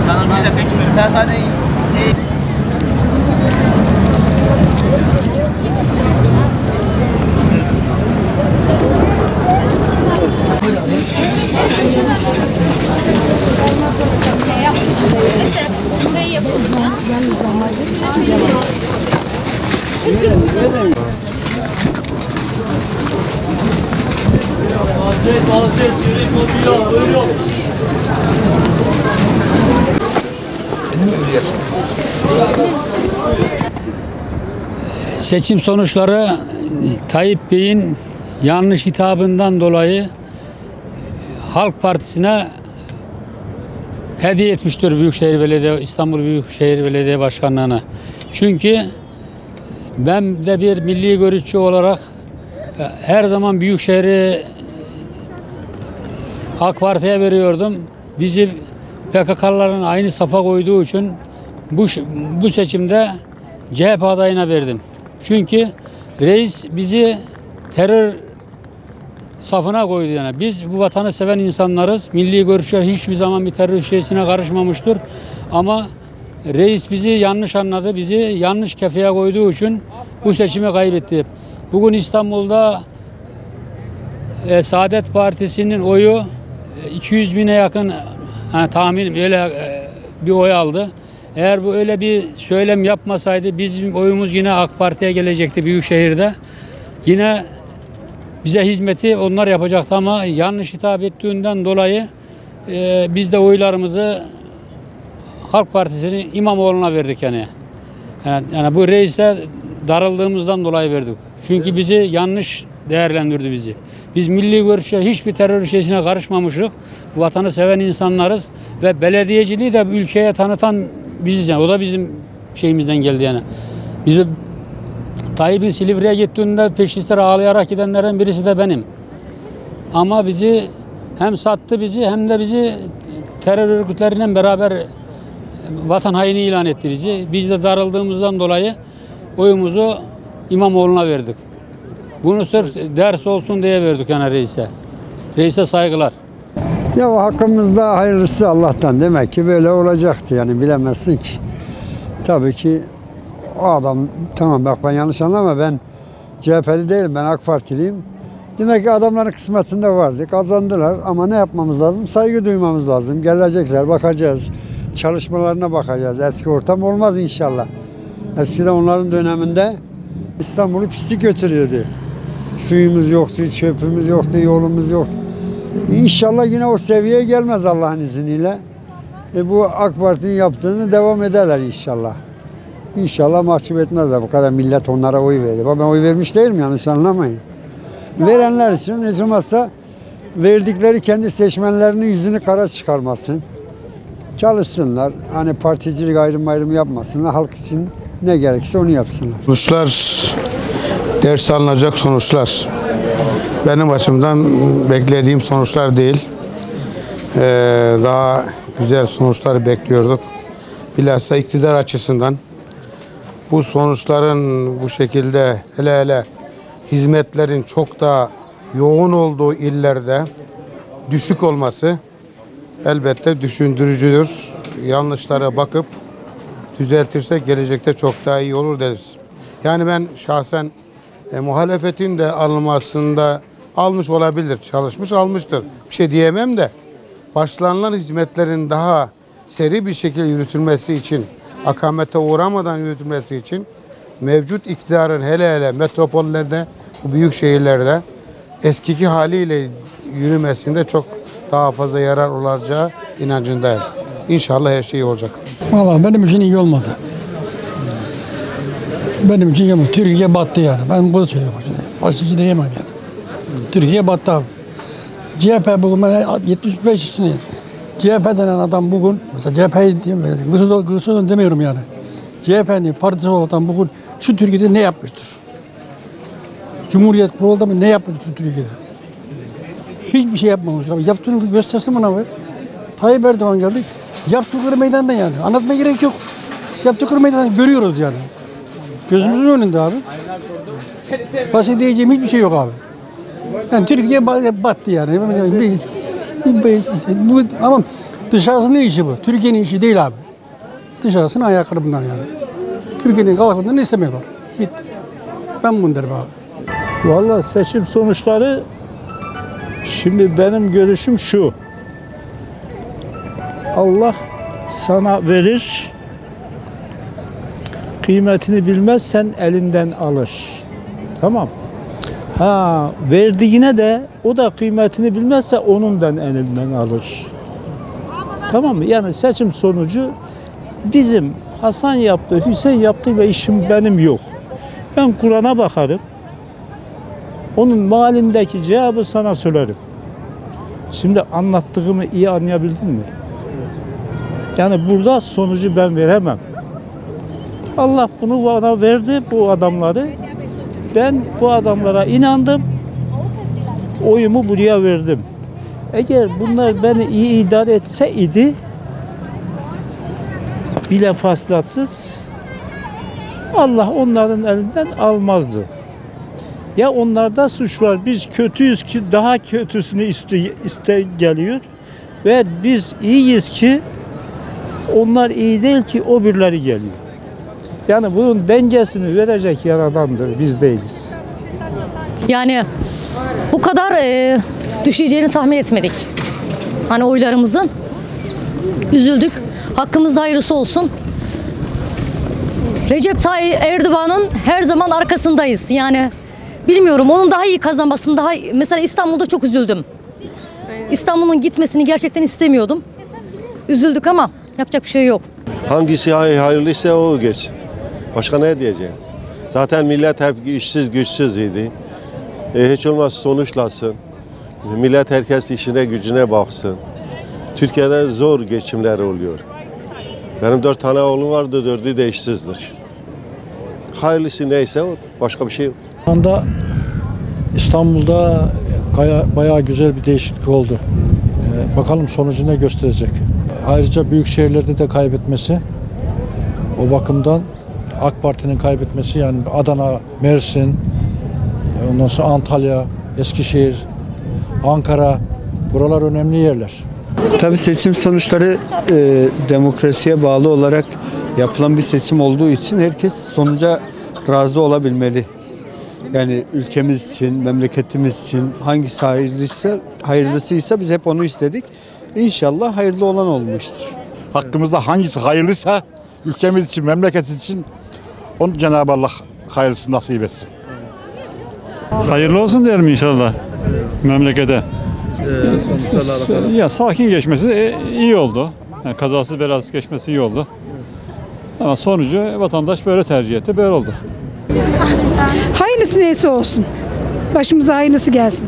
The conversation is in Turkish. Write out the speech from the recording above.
Canım bir de pek sen sadece Seçim sonuçları Tayyip Bey'in yanlış hitabından dolayı Halk Partisi'ne hediye etmiştir Büyükşehir Belediye, İstanbul Büyükşehir Belediye Başkanlığı'na. Çünkü ben de bir milli görüşçü olarak her zaman Büyükşehir'i AK Parti'ye veriyordum. Bizi PKK'ların aynı safa koyduğu için bu seçimde CHP adayına verdim. Çünkü reis bizi terör safına koydu yani. Biz bu vatanı seven insanlarız. Milli görüşler hiçbir zaman bir terör şeysine karışmamıştır. Ama reis bizi yanlış anladı. Bizi yanlış kefeye koyduğu için bu seçimi kaybetti. Bugün İstanbul'da Saadet Partisi'nin oyu 200 bine yakın, yani tahminim öyle bir oy aldı. Eğer bu öyle bir söylem yapmasaydı bizim oyumuz yine AK Parti'ye gelecekti Büyükşehir'de. Yine bize hizmeti onlar yapacaktı ama yanlış hitap ettiğinden dolayı biz de oylarımızı Halk Partisi'nin İmamoğlu'na verdik yani. Yani bu reise darıldığımızdan dolayı verdik. Çünkü bizi yanlış değerlendirdi bizi. Biz milli görüşler hiçbir terör şeysine karışmamışız. Vatanı seven insanlarız ve belediyeciliği de ülkeye tanıtan biziz yani. O da bizim şeyimizden geldi yani. Bizi Tayyip'in Silivri'ye gittiğinde peşi sıra ağlayarak gidenlerden birisi de benim. Ama bizi hem sattı bizi hem de bizi terör örgütleriyle beraber vatan haini ilan etti bizi. Biz de darıldığımızdan dolayı oyumuzu İmamoğlu'na verdik. Bunu sırf ders olsun diye verdik yani reise. Reise saygılar. Ya o hakkımızda hayırlısı Allah'tan, demek ki böyle olacaktı yani, bilemezsin ki. Tabii ki o adam, tamam bak ben yanlış anlama, ben CHP'li değilim, ben AK Partiliyim. Demek ki adamların kısmetinde vardı, kazandılar ama ne yapmamız lazım? Saygı duymamız lazım. Gelecekler, bakacağız. Çalışmalarına bakacağız. Eski ortam olmaz inşallah. Eskiden onların döneminde İstanbul'u pislik götürüyordu. Suyumuz yoktu, çöpümüz yoktu, yolumuz yoktu. İnşallah yine o seviyeye gelmez Allah'ın izniyle. Bu AK Parti'nin yaptığını devam ederler inşallah. İnşallah mahcup etmezler. Bu kadar millet onlara oy verdi. Ben oy vermiş değilim, yanlış anlamayın. Verenler için hiç olmazsa verdikleri kendi seçmenlerinin yüzünü kara çıkarmasın. Çalışsınlar. Hani particilik ayrımı yapmasınlar. Halk için ne gerekirse onu yapsınlar. Sonuçlar ders alınacak sonuçlar. Benim açımdan beklediğim sonuçlar değil. Daha güzel sonuçlar bekliyorduk. Bilhassa iktidar açısından bu sonuçların bu şekilde hele hizmetlerin çok daha yoğun olduğu illerde düşük olması elbette düşündürücüdür. Yanlışlara bakıp düzeltirsek gelecekte çok daha iyi olur deriz. Yani ben şahsen muhalefetin de alınmasında almış olabilir, çalışmış almıştır. Bir şey diyemem de başlanılan hizmetlerin daha seri bir şekilde yürütülmesi için, akamete uğramadan yürütülmesi için mevcut iktidarın hele metropollerde, bu büyük şehirlerde eskiki haliyle yürümesinde çok daha fazla yarar olacağı inancındayım. İnşallah her şey iyi olacak. Vallahi benim için iyi olmadı. Benim için iyi olmadı. Türkiye battı yani. Ben bunu söylüyorum. Başka diyemem yani. Türkiye battı abi. CHP bugün, ben 75 yaşındayım. CHP denen adam bugün, mesela CHP'yi diyeyim, Kılıçdaroğlu demiyorum yani. CHP'nin partisi olan adam bugün şu Türkiye'de ne yapmıştır? Cumhuriyet kurulda mı ne yapmıştır Türkiye'de? Hiçbir şey yapmamışlar. Yaptığını göstersin bana be. Tayyip Erdoğan geldi. Yaptıkları meydanda yani. Anlatmaya gerek yok. Yaptıkları meydanda görüyoruz yani. Gözümüzün önünde abi. Başka diyeceğim hiçbir şey yok abi. Yani Türkiye battı yani. Ama Dışarısının işi bu. Türkiye'nin işi değil abi. Dışarısının ayakları bunlar yani. Türkiye'nin kalkındığını istemiyorlar. Bitti. Ben bunu derim abi. Vallahi seçim sonuçları, şimdi benim görüşüm şu. Allah sana verir, kıymetini bilmezsen elinden alır. Tamam. Ha, verdiğine de o da kıymetini bilmezse onundan elinden alır. Tamam mı? Yani seçim sonucu bizim Hasan yaptı, Hüseyin yaptığıyla işim benim yok. Ben Kur'an'a bakarım. Onun malindeki cevabı sana söylerim. Şimdi anlattığımı iyi anlayabildin mi? Yani burada sonucu ben veremem. Allah bunu bana verdi, bu adamları. Ben bu adamlara inandım. Oyumu buraya verdim. Eğer bunlar beni iyi idare etseydi, bile faslatsız, Allah onların elinden almazdı. Ya onlarda suç var, biz kötüyüz ki daha kötüsünü geliyor ve biz iyiyiz ki onlar iyi değil ki o birileri geliyor. Yani bunun dengesini verecek yaradandır, biz değiliz. Yani bu kadar düşeceğini tahmin etmedik. Hani oylarımızın. Üzüldük. Hakkımızda hayırlısı olsun. Recep Tayyip Erdoğan'ın her zaman arkasındayız. Yani bilmiyorum, onun daha iyi kazanmasını, mesela İstanbul'da çok üzüldüm. İstanbul'un gitmesini gerçekten istemiyordum. Üzüldük ama yapacak bir şey yok. Hangisi hayırlıysa o geç. Başka ne diyeceğim? Zaten millet hep işsiz güçsüz idi. Hiç olmazsa sonuçlasın. Millet herkes işine gücüne baksın. Türkiye'de zor geçimler oluyor. Benim 4 tane oğlum vardı, 4'ü de işsizdir. Hayırlısı neyse o, başka bir şey yok. Şu anda İstanbul'da bayağı güzel bir değişiklik oldu. Bakalım sonucu ne gösterecek. Ayrıca büyük şehirlerde de kaybetmesi, o bakımdan AK Parti'nin kaybetmesi, yani Adana, Mersin, ondan sonra Antalya, Eskişehir, Ankara, buralar önemli yerler. Tabii seçim sonuçları demokrasiye bağlı olarak yapılan bir seçim olduğu için herkes sonuca razı olabilmeli. Yani ülkemiz için, memleketimiz için hangisi hayırlısıysa biz hep onu istedik. İnşallah hayırlı olan olmuştur. Hakkımızda hangisi hayırlıysa ülkemiz için, memleket için onu Cenab-ı Allah hayırlısı nasip etsin. Hayırlı olsun derim inşallah memlekete. Ya sakin geçmesi iyi oldu. Yani kazasız belasız geçmesi iyi oldu. Ama sonucu vatandaş böyle tercih etti, böyle oldu. Hayırlısı neyse olsun. Başımıza hayırlısı gelsin.